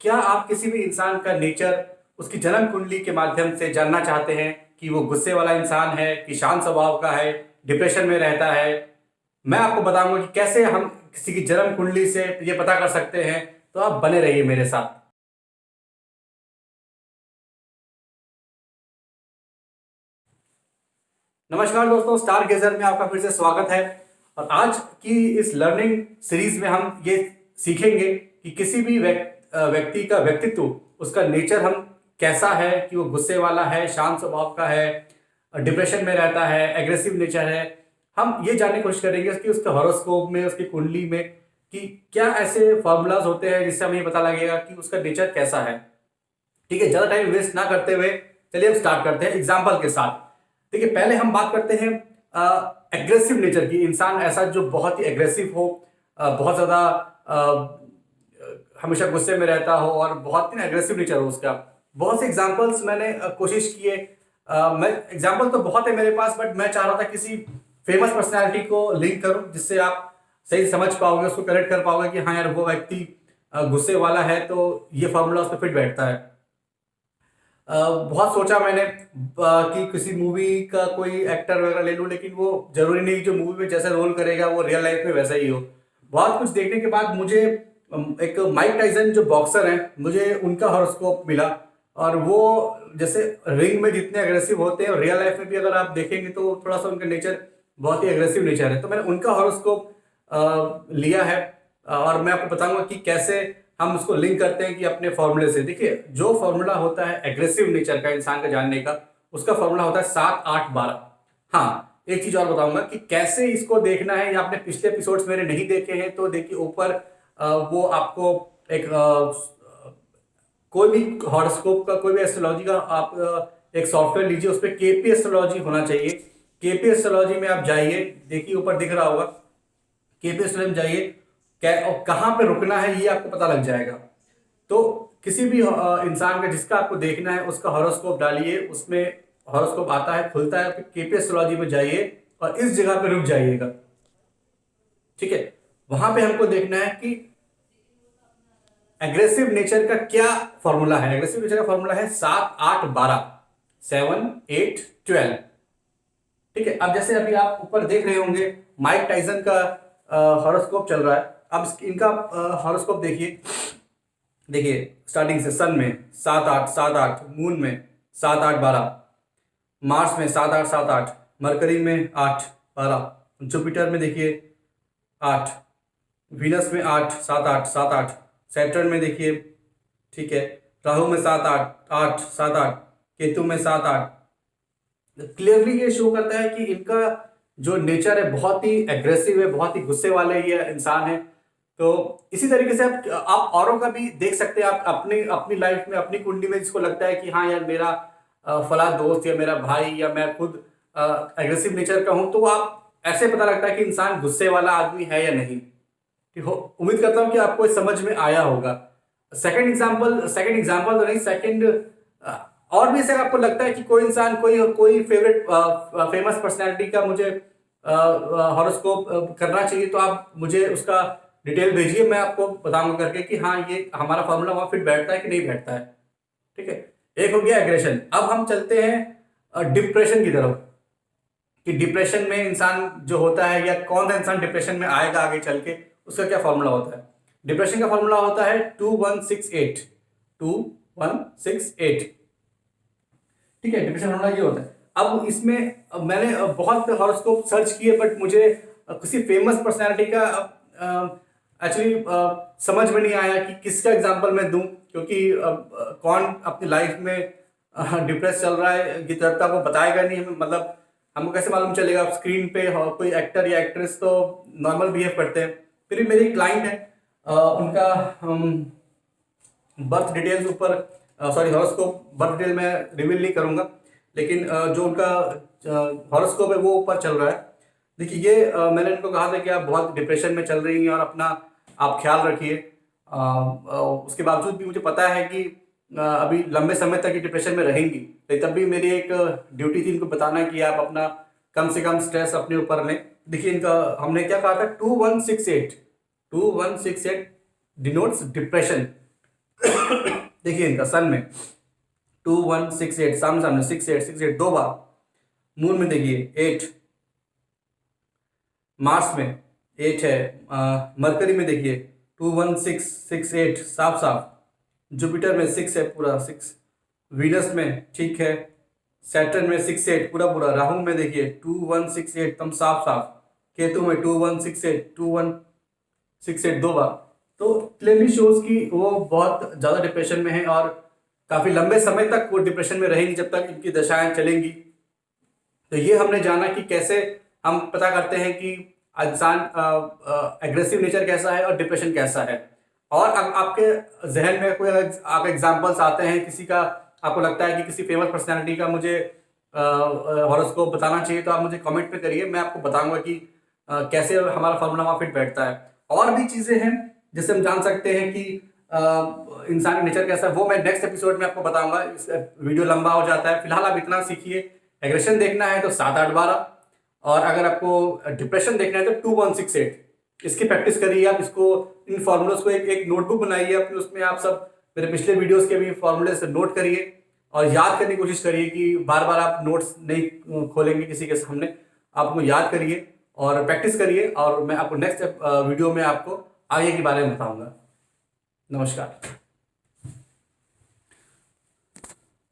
क्या आप किसी भी इंसान का नेचर उसकी जन्म कुंडली के माध्यम से जानना चाहते हैं कि वो गुस्से वाला इंसान है कि शांत स्वभाव का है, डिप्रेशन में रहता है? मैं आपको बताऊंगा कि कैसे हम किसी की जन्म कुंडली से ये पता कर सकते हैं। तो आप बने रहिए मेरे साथ। नमस्कार दोस्तों, स्टार गेजर में आपका फिर से स्वागत है। और आज की इस लर्निंग सीरीज में हम ये सीखेंगे कि किसी भी व्यक्ति का व्यक्तित्व, उसका नेचर हम कैसा है, कि वो गुस्से वाला है, शांत स्वभाव का है, डिप्रेशन में रहता है, एग्रेसिव नेचर है। हम ये जानने की कोशिश करेंगे कि उसके हॉरोस्कोप में, उसकी कुंडली में कि क्या ऐसे फॉर्मूलाज होते हैं जिससे हमें ये पता लगेगा कि उसका नेचर कैसा है। ठीक है, ज्यादा टाइम वेस्ट ना करते हुए चलिए हम स्टार्ट करते हैं एग्जाम्पल के साथ। देखिए, पहले हम बात करते हैं एग्रेसिव नेचर की। इंसान ऐसा जो बहुत ही एग्रेसिव हो, बहुत ज्यादा हमेशा गुस्से में रहता हो और बहुत ही एग्रेसिव नेचर हो उसका। बहुत से एग्जाम्पल्स मैंने कोशिश किए। मैं एग्जाम्पल तो बहुत है मेरे पास, बट मैं चाह रहा था किसी फेमस पर्सनैलिटी को लिंक करूं जिससे आप सही समझ पाओगे, उसको कनेक्ट कर पाओगे कि हाँ यार, वो व्यक्ति गुस्से वाला है तो ये फॉर्मूला उस पर फिट बैठता है। बहुत सोचा मैंने कि किसी मूवी का कोई एक्टर वगैरह ले लूं, लेकिन वो जरूरी नहीं जो मूवी में जैसा रोल करेगा वो रियल लाइफ में वैसा ही हो। बहुत कुछ देखने के बाद मुझे एक माइक टाइसन जो बॉक्सर हैं, मुझे उनका हॉरोस्कोप मिला। और वो जैसे रिंग में जितने अग्रेसिव होते हैं, रियल लाइफ में भी अगर आप देखेंगे तो थोड़ा सा उनका नेचर बहुत ही अग्रेसिव नेचर है। तो मैंने उनका हॉरोस्कोप लिया है और मैं आपको बताऊंगा कि कैसे हम उसको लिंक करते हैं कि अपने फॉर्मूले से। देखिए, जो फॉर्मूला होता है एग्रेसिव नेचर का इंसान का जानने का, उसका फॉर्मूला होता है 7 8 12। हाँ, एक चीज और बताऊंगा कि कैसे इसको देखना है। या आपने पिछले एपिसोड्स मेरे नहीं देखे हैं तो देखिए, ऊपर वो आपको एक कोई भी हॉरोस्कोप का, कोई भी एस्ट्रोलॉजी का आप एक सॉफ्टवेयर लीजिए, उस पर केपी एस्ट्रोलॉजी होना चाहिए। केपी एस्ट्रोलॉजी में आप जाइए, देखिए ऊपर दिख रहा होगा, केपी एस्ट्रोलॉजी में जाइए, और कहाँ पे रुकना है ये आपको पता लग जाएगा। तो किसी भी इंसान का जिसका आपको देखना है उसका हॉरोस्कोप डालिए, उसमें हॉरोस्कोप आता है, खुलता है, फिर केपी एस्ट्रोलॉजी में जाइए और इस जगह पे रुक जाइएगा। ठीक है, वहां पे हमको देखना है कि एग्रेसिव नेचर का क्या फॉर्मूला है। एग्रेसिव नेचर का फॉर्मूला है 7 8 12, 7 8 12। ठीक है, अब जैसे अभी आप ऊपर देख रहे होंगे माइक टाइसन का हॉरोस्कोप चल रहा है। अब इनका हॉरोस्कोप देखिए। देखिए, स्टार्टिंग से सन में 7 8 7 8, मून में 7 8 12, मार्स में 7 8 7 8, मरकरी में 8 12, जुपिटर में देखिए 8, वीनस में 8 7 8 7 8, सैटर्न में देखिए, ठीक है, राहु में 7 8 8 7 8, केतु में 7 8। क्लियरली ये शो करता है कि इनका जो नेचर है बहुत ही एग्रेसिव है, बहुत ही गुस्से वाले ये इंसान है। तो इसी तरीके से आप औरों का भी देख सकते हैं। आप अपनी अपनी लाइफ में, अपनी कुंडली में जिसको लगता है कि हाँ यार, मेरा फला दोस्त या मेरा भाई या मैं खुद एग्रेसिव नेचर का हूं, तो आप ऐसे पता लगता है कि इंसान गुस्से वाला आदमी है या नहीं। ठीक हो, उम्मीद करता हूं कि आपको इस समझ में आया होगा। सेकंड एग्जांपल तो नहीं, सेकंड और भी ऐसे आपको लगता है कि कोई इंसान, कोई कोई फेवरेट फेमस पर्सनैलिटी का मुझे हॉरोस्कोप करना चाहिए, तो आप मुझे उसका डिटेल भेजिए, मैं आपको बताऊंगा करके कि हाँ ये हमारा फॉर्मूला वहां फिट बैठता है कि नहीं बैठता है। ठीक है, एक हो गया एग्रेशन। अब हम चलते हैं डिप्रेशन की तरफ, कि डिप्रेशन में इंसान जो होता है, या कौन सा इंसान डिप्रेशन में आएगा आगे चल के, उसका क्या फॉर्मूला होता है। डिप्रेशन का फॉर्मूला होता है 2168, 2168। ठीक है, डिप्रेशन फॉर्मूला ये होता है। अब इसमें मैंने बहुत हॉरोस्कोप सर्च किए, बट मुझे किसी फेमस पर्सनैलिटी का एक्चुअली समझ में नहीं आया कि किसका एग्जाम्पल मैं दूं, क्योंकि कौन अपनी लाइफ में डिप्रेस चल रहा है ये तो आपको बताएगा नहीं हमें। मतलब हमको कैसे मालूम चलेगा स्क्रीन पे कोई एक्टर या एक्ट्रेस तो नॉर्मल बिहेव करते हैं। फिर मेरी क्लाइंट है, उनका बर्थ डिटेल्स ऊपर, सॉरी हॉरोस्कोप, बर्थ डिटेल मैं रिवील नहीं करूंगा, लेकिन जो उनका हॉरोस्कोप है वो ऊपर चल रहा है। देखिए, ये मैंने उनको कहा था कि आप बहुत डिप्रेशन में चल रही हैं और अपना आप ख्याल रखिए। उसके बावजूद भी मुझे पता है कि अभी लंबे समय तक ये डिप्रेशन में रहेंगी, तो तब भी मेरी एक ड्यूटी थी इनको बताना कि आप अपना कम से कम स्ट्रेस अपने ऊपर लें। देखिए, इनका हमने क्या कहा था, 2168, 2168 डिनोट्स डिप्रेशन। देखिए इनका सन में 2168 सामने सामने 6868 दो बार। मून में देखिए 8, मार्स में 8 है, मरकरी में देखिए 21668 साफ साफ, जुपिटर में 6 है पूरा 6, वीनस में ठीक है, सैटर्न में 68 पूरा पूरा, राहु में देखिए 2168 एकदम साफ साफ, केतु में 2168 दो बार। तो क्लियरली शोज कि वो बहुत ज़्यादा डिप्रेशन में है और काफ़ी लंबे समय तक वो डिप्रेशन में रहेंगी जब तक इनकी दशाएं चलेंगी। तो ये हमने जाना कि कैसे हम पता करते हैं कि इंसान एग्रेसिव नेचर कैसा है और डिप्रेशन कैसा है। और आपके जहन में कोई आप एग्जांपल्स आते हैं किसी का, आपको लगता है कि किसी फेमस पर्सनालिटी का मुझे हॉरोस्कोप बताना चाहिए, तो आप मुझे कमेंट पे करिए, मैं आपको बताऊंगा कि कैसे हमारा फार्मूला वहाँ फिट बैठता है। और भी चीज़ें हैं जिससे हम जान सकते हैं कि इंसान का नेचर कैसा है, वो मैं नेक्स्ट एपिसोड में आपको बताऊंगा। इस वीडियो लंबा हो जाता है, फिलहाल आप इतना सीखिए। एग्रेशन देखना है तो 7-8-12, और अगर आपको डिप्रेशन देखना है तो 2168। इसकी प्रैक्टिस करिए आप, इसको इन फॉर्मूलाज को एक नोटबुक बनाइए अपनी, उसमें आप सब मेरे पिछले वीडियोस के भी फॉर्मूले से नोट करिए और याद करने की कोशिश करिए कि बार बार आप नोट्स नहीं खोलेंगे किसी के सामने, आप उनको याद करिए और प्रैक्टिस करिए। और मैं आपको नेक्स्ट वीडियो में आपको आगे के बारे में बताऊंगा। नमस्कार।